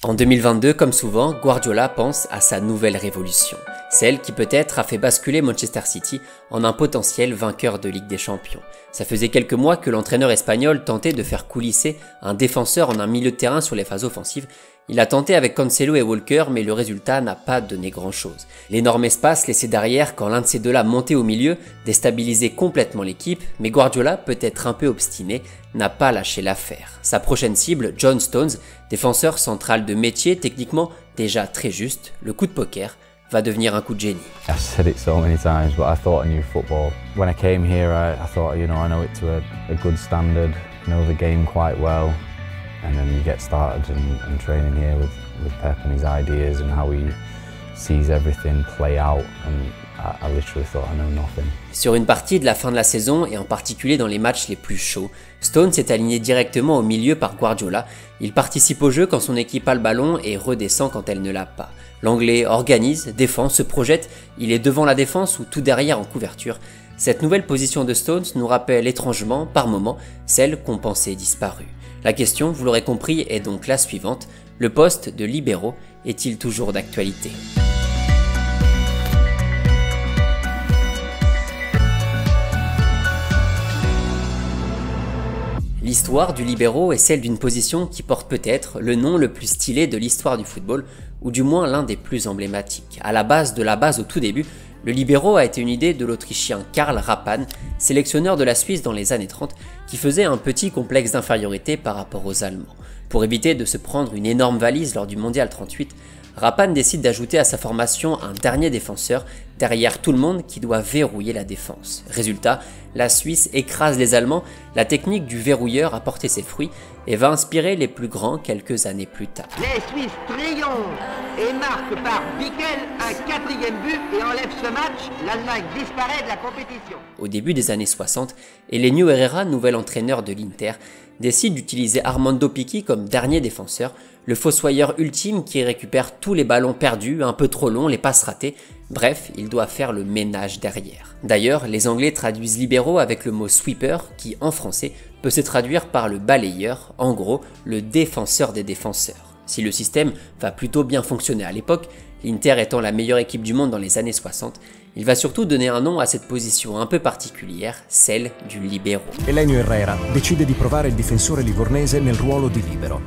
En 2022, comme souvent, Guardiola pense à sa nouvelle révolution, celle qui peut-être a fait basculer Manchester City en un potentiel vainqueur de Ligue des Champions. Ça faisait quelques mois que l'entraîneur espagnol tentait de faire coulisser un défenseur en un milieu de terrain sur les phases offensives. Il a tenté avec Cancelo et Walker, mais le résultat n'a pas donné grand-chose. L'énorme espace laissé derrière quand l'un de ces deux-là montait au milieu déstabilisait complètement l'équipe, mais Guardiola, peut-être un peu obstiné, n'a pas lâché l'affaire. Sa prochaine cible, John Stones, défenseur central de métier, techniquement déjà très juste, le coup de poker va devenir un coup de génie. I've said it so many times, but I thought I knew football. When I came here, I thought, I know it to a good standard, know the game quite well. And then you get started and training here with Pep and his ideas and how he sees everything play out, and I literally thought I know nothing. Sur une partie de la fin de la saison, et en particulier dans les matchs les plus chauds, Stones est aligné directement au milieu par Guardiola. Il participe au jeu quand son équipe a le ballon et redescend quand elle ne l'a pas. L'Anglais organise, défend, se projette, il est devant la défense ou tout derrière en couverture. Cette nouvelle position de Stones nous rappelle étrangement, par moments, celle qu'on pensait disparue. La question, vous l'aurez compris, est donc la suivante. Le poste de libéraux est-il toujours d'actualité ? L'histoire du libéro est celle d'une position qui porte peut-être le nom le plus stylé de l'histoire du football, ou du moins l'un des plus emblématiques. À la base de la base au tout début, le libéro a été une idée de l'Autrichien Karl Rappan, sélectionneur de la Suisse dans les années 30, qui faisait un petit complexe d'infériorité par rapport aux Allemands. Pour éviter de se prendre une énorme valise lors du Mondial 38, Rappan décide d'ajouter à sa formation un dernier défenseur derrière tout le monde qui doit verrouiller la défense. Résultat, la Suisse écrase les Allemands, la technique du verrouilleur a porté ses fruits et va inspirer les plus grands quelques années plus tard. Les Suisses triomphent et marquent par Bickel un 4e but et enlèvent ce match, l'Allemagne disparaît de la compétition. Au début des années 60, Elenio Herrera, nouvel entraîneur de l'Inter, décide d'utiliser Armando Pichi comme dernier défenseur, le fossoyeur ultime qui récupère tous les ballons perdus, un peu trop longs, les passes ratées, bref, il doit faire le ménage derrière. D'ailleurs, les Anglais traduisent libéraux avec le mot sweeper qui, en français, peut se traduire par le balayeur, en gros, le défenseur des défenseurs. Si le système va plutôt bien fonctionner à l'époque, l'Inter étant la meilleure équipe du monde dans les années 60, il va surtout donner un nom à cette position un peu particulière, celle du libero. Elenio Herrera decide di provare il difensore livornese nel ruolo di libero.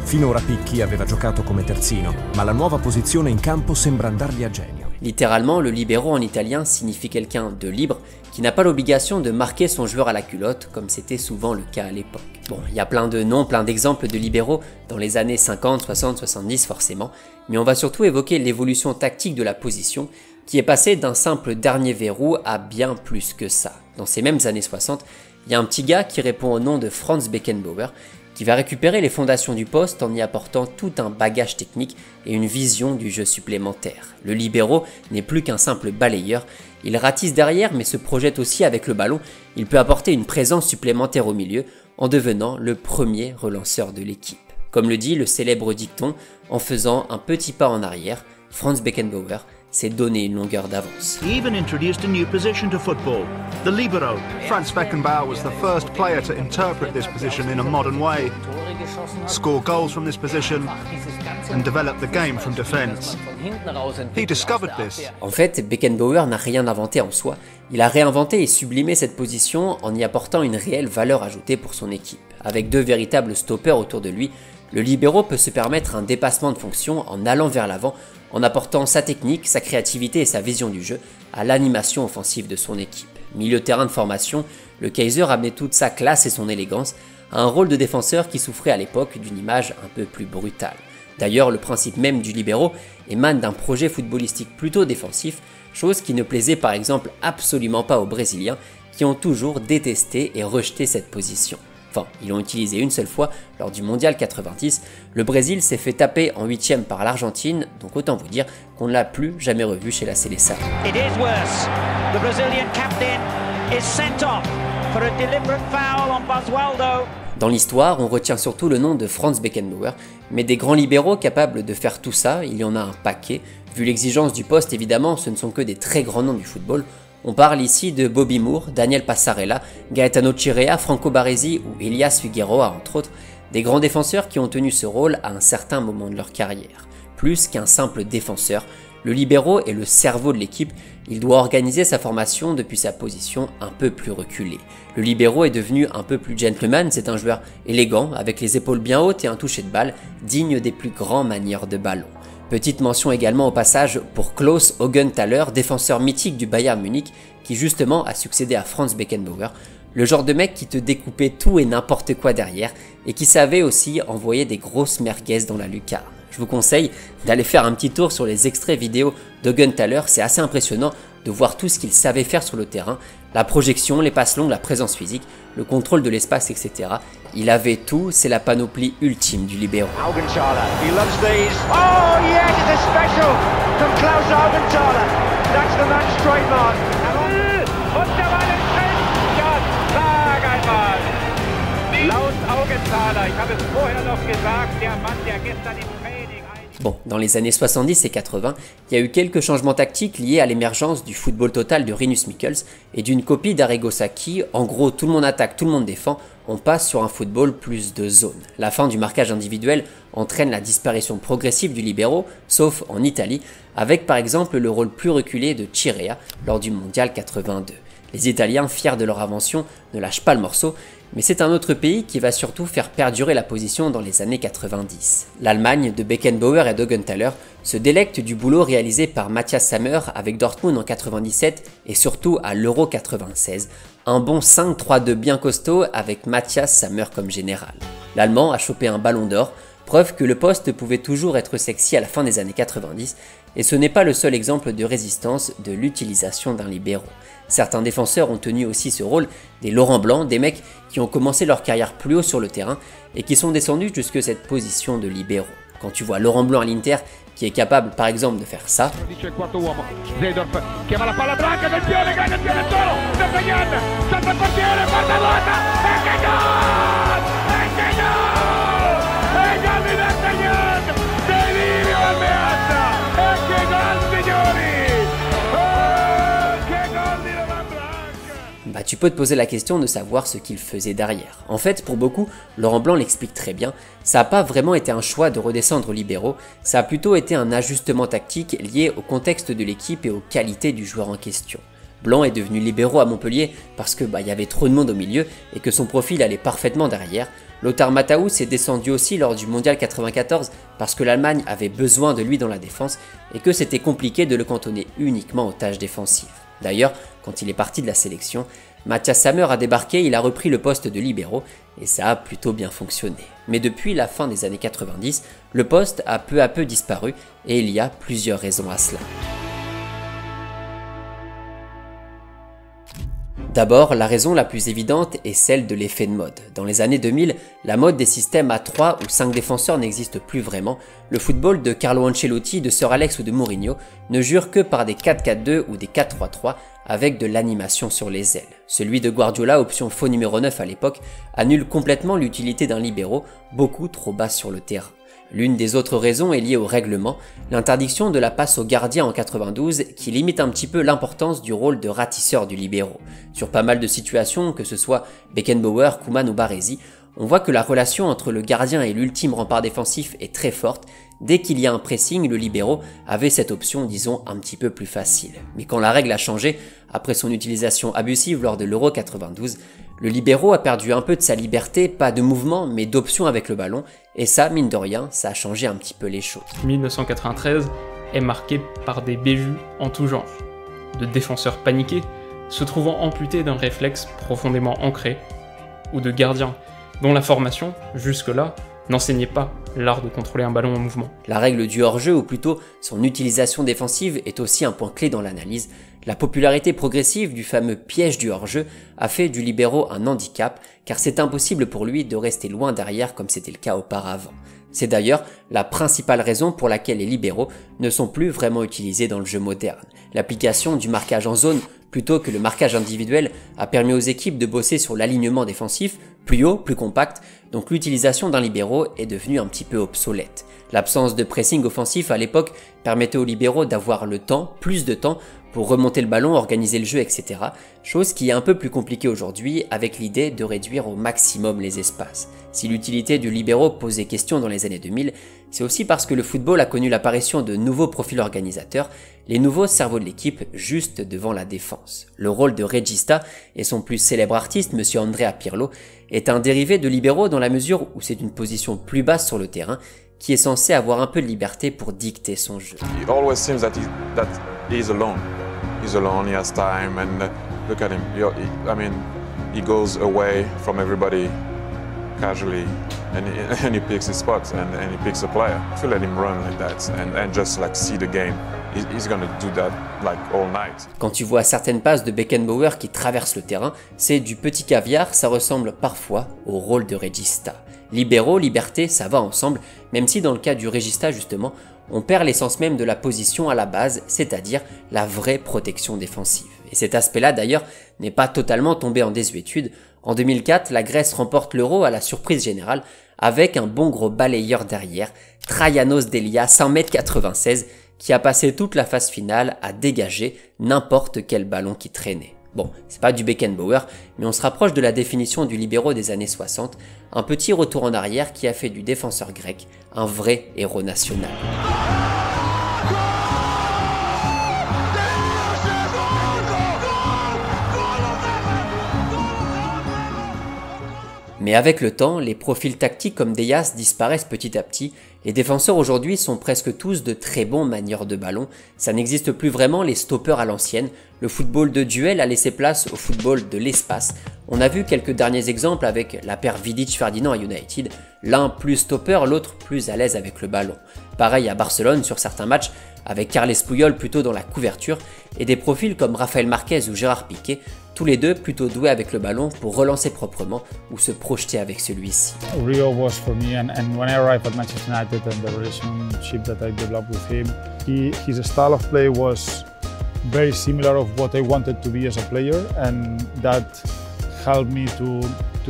Finora Pichi aveva giocato come terzino, ma la nuova posizione in campo sembra andargli a genio. Littéralement, le libero en italien signifie quelqu'un de libre qui n'a pas l'obligation de marquer son joueur à la culotte comme c'était souvent le cas à l'époque. Bon, il y a plein de noms, plein d'exemples de libéraux dans les années 50, 60, 70 forcément, mais on va surtout évoquer l'évolution tactique de la position qui est passée d'un simple dernier verrou à bien plus que ça. Dans ces mêmes années 60, il y a un petit gars qui répond au nom de Franz Beckenbauer qui va récupérer les fondations du poste en y apportant tout un bagage technique et une vision du jeu supplémentaire. Le libéro n'est plus qu'un simple balayeur, il ratisse derrière mais se projette aussi avec le ballon, il peut apporter une présence supplémentaire au milieu en devenant le premier relanceur de l'équipe. Comme le dit le célèbre dicton, en faisant un petit pas en arrière, Franz Beckenbauer s'est donné une longueur d'avance. He even introduced a new position to football, the libero. Franz Beckenbauer was the first player to interpret this position in a modern way, score goals from this position, and develop the game from defense. He discovered this. En fait, Beckenbauer n'a rien inventé en soi, il a réinventé et sublimé cette position en y apportant une réelle valeur ajoutée pour son équipe. Avec deux véritables stoppers autour de lui, le libéro peut se permettre un dépassement de fonction en allant vers l'avant, en apportant sa technique, sa créativité et sa vision du jeu à l'animation offensive de son équipe. Milieu de terrain de formation, le Kaiser amenait toute sa classe et son élégance à un rôle de défenseur qui souffrait à l'époque d'une image un peu plus brutale. D'ailleurs, le principe même du libéro émane d'un projet footballistique plutôt défensif, chose qui ne plaisait par exemple absolument pas aux Brésiliens qui ont toujours détesté et rejeté cette position. Enfin, ils l'ont utilisé une seule fois lors du Mondial 90. Le Brésil s'est fait taper en 8e par l'Argentine, donc autant vous dire qu'on ne l'a plus jamais revu chez la Seleção. It is worse. The Brazilian captain is sent off for a deliberate foul on Basualdo. Dans l'histoire, on retient surtout le nom de Franz Beckenbauer, mais des grands libéraux capables de faire tout ça, il y en a un paquet. Vu l'exigence du poste, évidemment, ce ne sont que des très grands noms du football. On parle ici de Bobby Moore, Daniel Passarella, Gaetano Chirea, Franco Baresi ou Elias Figueroa entre autres, Des grands défenseurs qui ont tenu ce rôle à un certain moment de leur carrière. Plus qu'un simple défenseur, le libéro est le cerveau de l'équipe, il doit organiser sa formation depuis sa position un peu plus reculée. Le libéro est devenu un peu plus gentleman, c'est un joueur élégant, avec les épaules bien hautes et un toucher de balle, digne des plus grands manieurs de ballon. Petite mention également au passage pour Klaus Augenthaler, défenseur mythique du Bayern Munich, qui justement a succédé à Franz Beckenbauer, le genre de mec qui te découpait tout et n'importe quoi derrière, et qui savait aussi envoyer des grosses merguez dans la lucarne. Je vous conseille d'aller faire un petit tour sur les extraits vidéo d'Augenthaler, c'est assez impressionnant de voir tout ce qu'il savait faire sur le terrain, la projection, les passes longues, la présence physique, le contrôle de l'espace, etc. Il avait tout, c'est la panoplie ultime du libéro. Augenthaler, he loves these. Oh yes, it's a special from Klaus Augenthaler. That's the match trademark. Und der Ball ist drin. Ja, sag einmal. Klaus Augenthaler, ich habe es vorher noch gesagt, der Mann, der gestern im Training... Bon, dans les années 70 et 80, il y a eu quelques changements tactiques liés à l'émergence du football total de Rinus Michels et d'une copie d'Arrigo Sacchi. En gros, tout le monde attaque, tout le monde défend, on passe sur un football plus de zone. La fin du marquage individuel entraîne la disparition progressive du libéro, sauf en Italie, avec par exemple le rôle plus reculé de Chirea lors du Mondial 82. Les Italiens, fiers de leur invention, ne lâchent pas le morceau, mais c'est un autre pays qui va surtout faire perdurer la position dans les années 90. L'Allemagne de Beckenbauer et d'Augenthaler se délecte du boulot réalisé par Matthias Sammer avec Dortmund en 97 et surtout à l'Euro 96, un bon 5-3-2 bien costaud avec Matthias Sammer comme général. L'Allemand a chopé un ballon d'or, preuve que le poste pouvait toujours être sexy à la fin des années 90, et ce n'est pas le seul exemple de résistance de l'utilisation d'un libéro. Certains défenseurs ont tenu aussi ce rôle, des Laurent Blanc, des mecs qui ont commencé leur carrière plus haut sur le terrain et qui sont descendus jusque cette position de libéro. Quand tu vois Laurent Blanc à l'Inter qui est capable par exemple de faire ça, tu peux te poser la question de savoir ce qu'il faisait derrière. En fait, pour beaucoup, Laurent Blanc l'explique très bien, ça n'a pas vraiment été un choix de redescendre libéraux, ça a plutôt été un ajustement tactique lié au contexte de l'équipe et aux qualités du joueur en question. Blanc est devenu libéraux à Montpellier parce que y avait trop de monde au milieu et que son profil allait parfaitement derrière. Lothar Matthäus est descendu aussi lors du Mondial 94 parce que l'Allemagne avait besoin de lui dans la défense et que c'était compliqué de le cantonner uniquement aux tâches défensives. D'ailleurs, quand il est parti de la sélection, Matthias Sammer a débarqué, il a repris le poste de libéro et ça a plutôt bien fonctionné. Mais depuis la fin des années 90, le poste a peu à peu disparu et il y a plusieurs raisons à cela. D'abord, la raison la plus évidente est celle de l'effet de mode. Dans les années 2000, la mode des systèmes à 3 ou 5 défenseurs n'existe plus vraiment. Le football de Carlo Ancelotti, de Sir Alex ou de Mourinho ne jure que par des 4-4-2 ou des 4-3-3 avec de l'animation sur les ailes. Celui de Guardiola, option faux numéro 9 à l'époque, annule complètement l'utilité d'un libéro, beaucoup trop bas sur le terrain. L'une des autres raisons est liée au règlement, l'interdiction de la passe au gardien en 92 qui limite un petit peu l'importance du rôle de ratisseur du libéro. Sur pas mal de situations, que ce soit Beckenbauer, Koeman ou Baresi, on voit que la relation entre le gardien et l'ultime rempart défensif est très forte. Dès qu'il y a un pressing, le libéro avait cette option, disons, un petit peu plus facile. Mais quand la règle a changé, après son utilisation abusive lors de l'Euro 92, le libéro a perdu un peu de sa liberté, pas de mouvement, mais d'option avec le ballon, et ça, mine de rien, ça a changé un petit peu les choses. 1993 est marqué par des bévues en tout genre, de défenseurs paniqués, se trouvant amputés d'un réflexe profondément ancré, ou de gardiens dont la formation, jusque-là, n'enseignait pas l'art de contrôler un ballon en mouvement. La règle du hors-jeu, ou plutôt son utilisation défensive, est aussi un point clé dans l'analyse. La popularité progressive du fameux piège du hors-jeu a fait du libéro un handicap, car c'est impossible pour lui de rester loin derrière comme c'était le cas auparavant. C'est d'ailleurs la principale raison pour laquelle les libéraux ne sont plus vraiment utilisés dans le jeu moderne. L'application du marquage en zone plutôt que le marquage individuel a permis aux équipes de bosser sur l'alignement défensif, plus haut, plus compact, donc l'utilisation d'un libéro est devenue un petit peu obsolète. L'absence de pressing offensif à l'époque permettait aux libéraux d'avoir le temps, plus de temps, pour remonter le ballon, organiser le jeu, etc. Chose qui est un peu plus compliquée aujourd'hui avec l'idée de réduire au maximum les espaces. Si l'utilité du libéro posait question dans les années 2000, c'est aussi parce que le football a connu l'apparition de nouveaux profils organisateurs, les nouveaux cerveaux de l'équipe juste devant la défense. Le rôle de regista et son plus célèbre artiste, M. Andrea Pirlo, est un dérivé de libéro dans la mesure où c'est une position plus basse sur le terrain qui est censée avoir un peu de liberté pour dicter son jeu. It always seems that he's alone. He's alone, he has time, and look at him. He goes away from everybody casually, and he picks his spots, and he picks a player. If you let him run like that, and just like see the game, he's gonna do that like all night. Quand tu vois certaines passes de Beckenbauer qui traversent le terrain, c'est du petit caviar, ça ressemble parfois au rôle de regista. Libéro, liberté, ça va ensemble, même si dans le cas du regista justement, on perd l'essence même de la position à la base, c'est-à-dire la vraie protection défensive. Et cet aspect-là d'ailleurs n'est pas totalement tombé en désuétude. En 2004, la Grèce remporte l'Euro à la surprise générale avec un bon gros balayeur derrière, Traianos Delia, 100,96 m, qui a passé toute la phase finale à dégager n'importe quel ballon qui traînait. Bon, c'est pas du Beckenbauer, mais on se rapproche de la définition du libéro des années 60, un petit retour en arrière qui a fait du défenseur grec un vrai héros national. Mais avec le temps, les profils tactiques comme Dejas disparaissent petit à petit. Les défenseurs aujourd'hui sont presque tous de très bons manieurs de ballon. Ça n'existe plus vraiment les stoppers à l'ancienne. Le football de duel a laissé place au football de l'espace. On a vu quelques derniers exemples avec la paire Vidic-Ferdinand à United. L'un plus stopper, l'autre plus à l'aise avec le ballon. Pareil à Barcelone sur certains matchs, avec Carles Puyol plutôt dans la couverture, et des profils comme Rafael Marquez ou Gérard Piqué, tous les deux plutôt doués avec le ballon pour relancer proprement ou se projeter avec celui-ci. Rio was for me, and when I arrived at Manchester United and the relationship that I developed with him, his style of play was very similar of what I wanted to be as a player, and that helped me to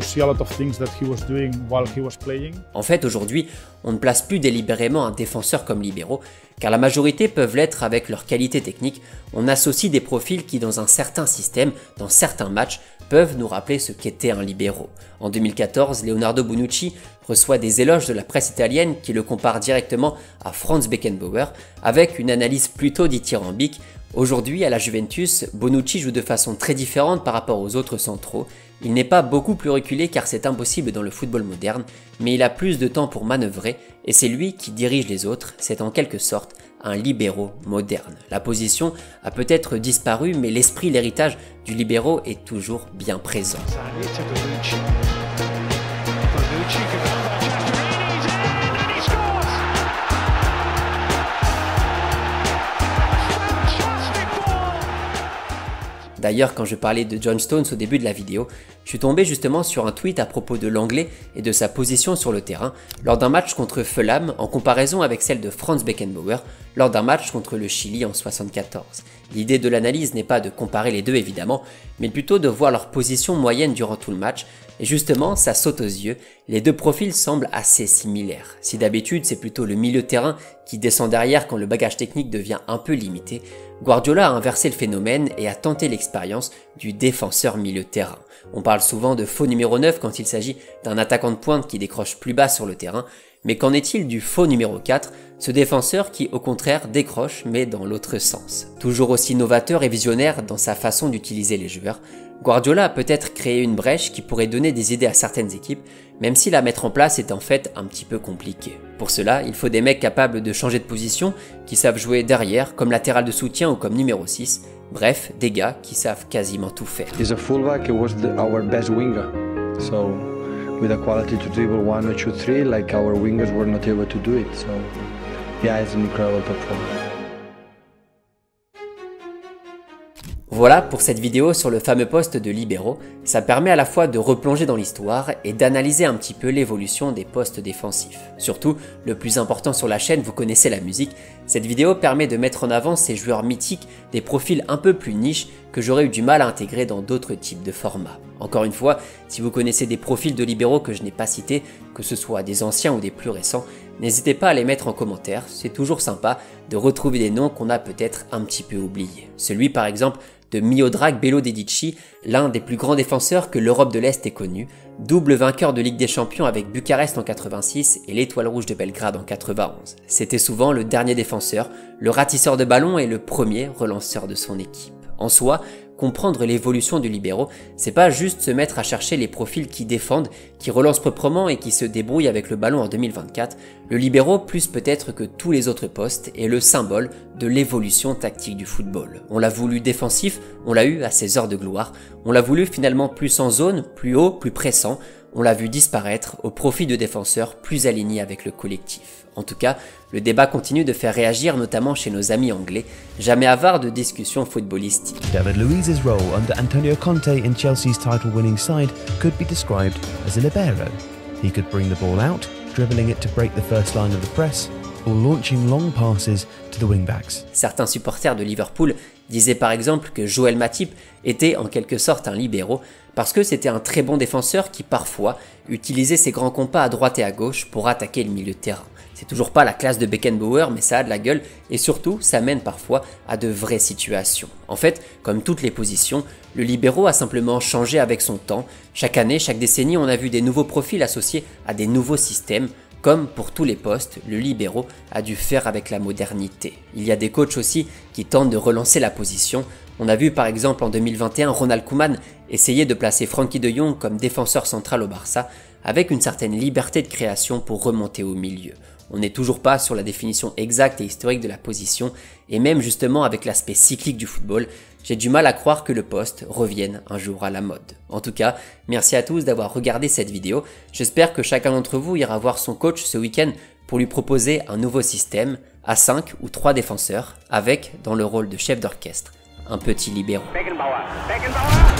see a lot of things that he was doing while he was playing. En fait, aujourd'hui, on ne place plus délibérément un défenseur comme libéraux, car la majorité peuvent l'être avec leur qualité technique. On associe des profils qui, dans un certain système, dans certains matchs, peuvent nous rappeler ce qu'était un libéro. En 2014, Leonardo Bonucci reçoit des éloges de la presse italienne qui le compare directement à Franz Beckenbauer, avec une analyse plutôt dithyrambique. Aujourd'hui, à la Juventus, Bonucci joue de façon très différente par rapport aux autres centraux. Il n'est pas beaucoup plus reculé car c'est impossible dans le football moderne, mais il a plus de temps pour manœuvrer et c'est lui qui dirige les autres, c'est en quelque sorte un libéro moderne. La position a peut-être disparu, mais l'esprit, l'héritage du libéro est toujours bien présent. D'ailleurs, quand je parlais de John Stones au début de la vidéo, je suis tombé justement sur un tweet à propos de l'anglais et de sa position sur le terrain lors d'un match contre Fulham en comparaison avec celle de Franz Beckenbauer lors d'un match contre le Chili en 1974. L'idée de l'analyse n'est pas de comparer les deux évidemment, mais plutôt de voir leur position moyenne durant tout le match, et justement ça saute aux yeux, les deux profils semblent assez similaires. Si d'habitude c'est plutôt le milieu de terrain qui descend derrière quand le bagage technique devient un peu limité, Guardiola a inversé le phénomène et a tenté l'expérience du défenseur milieu de terrain. On parle souvent de faux numéro 9 quand il s'agit d'un attaquant de pointe qui décroche plus bas sur le terrain, mais qu'en est-il du faux numéro 4, ce défenseur qui au contraire décroche mais dans l'autre sens. Toujours aussi novateur et visionnaire dans sa façon d'utiliser les joueurs, Guardiola a peut-être créé une brèche qui pourrait donner des idées à certaines équipes, même si la mettre en place est en fait un petit peu compliqué. Pour cela, il faut des mecs capables de changer de position, qui savent jouer derrière, comme latéral de soutien ou comme numéro 6, bref, des gars qui savent quasiment tout faire. As a fullback, it was our best winger. So, with the quality to dribble 1 or 2, 3, like our wingers were not able to do it. So, yeah, it's an incredible performance. Voilà pour cette vidéo sur le fameux poste de libéro. Ça permet à la fois de replonger dans l'histoire et d'analyser un petit peu l'évolution des postes défensifs. Surtout, le plus important sur la chaîne, vous connaissez la musique. Cette vidéo permet de mettre en avant ces joueurs mythiques, des profils un peu plus niches que j'aurais eu du mal à intégrer dans d'autres types de formats. Encore une fois, si vous connaissez des profils de libéraux que je n'ai pas cités, que ce soit des anciens ou des plus récents, N'hésitez pas à les mettre en commentaire, c'est toujours sympa de retrouver des noms qu'on a peut-être un petit peu oubliés. Celui par exemple de Miodrag Belodedici, l'un des plus grands défenseurs que l'Europe de l'Est ait connu, double vainqueur de Ligue des Champions avec Bucarest en 86 et l'Étoile Rouge de Belgrade en 91. C'était souvent le dernier défenseur, le ratisseur de ballon et le premier relanceur de son équipe. En soi, comprendre l'évolution du libéro, c'est pas juste se mettre à chercher les profils qui défendent, qui relancent proprement et qui se débrouillent avec le ballon en 2024. Le libéro, plus peut-être que tous les autres postes, est le symbole de l'évolution tactique du football. On l'a voulu défensif, on l'a eu à ses heures de gloire, on l'a voulu finalement plus en zone, plus haut, plus pressant, on l'a vu disparaître au profit de défenseurs plus alignés avec le collectif. En tout cas, le débat continue de faire réagir notamment chez nos amis anglais, jamais avares de discussions footballistiques. David Luiz's role under Antonio Conte in Chelsea's title-winning side could be described as a libero. He could bring the ball out, dribbling it to break the first line of the press, or launching long passes to the wingbacks. Certains supporters de Liverpool disaient par exemple que Joël Matip était en quelque sorte un libéro parce que c'était un très bon défenseur qui parfois utilisait ses grands compas à droite et à gauche pour attaquer le milieu de terrain. C'est toujours pas la classe de Beckenbauer, mais ça a de la gueule et surtout ça mène parfois à de vraies situations. En fait, comme toutes les positions, le libéro a simplement changé avec son temps. Chaque année, chaque décennie, on a vu des nouveaux profils associés à des nouveaux systèmes. Comme pour tous les postes, le libéro a dû faire avec la modernité. Il y a des coachs aussi qui tentent de relancer la position. On a vu par exemple en 2021 Ronald Koeman essayer de placer Frenkie de Jong comme défenseur central au Barça avec une certaine liberté de création pour remonter au milieu. On n'est toujours pas sur la définition exacte et historique de la position et même justement avec l'aspect cyclique du football, j'ai du mal à croire que le poste revienne un jour à la mode. En tout cas, merci à tous d'avoir regardé cette vidéo. J'espère que chacun d'entre vous ira voir son coach ce week-end pour lui proposer un nouveau système à 5 ou 3 défenseurs avec, dans le rôle de chef d'orchestre, un petit libéro. Beckenbauer.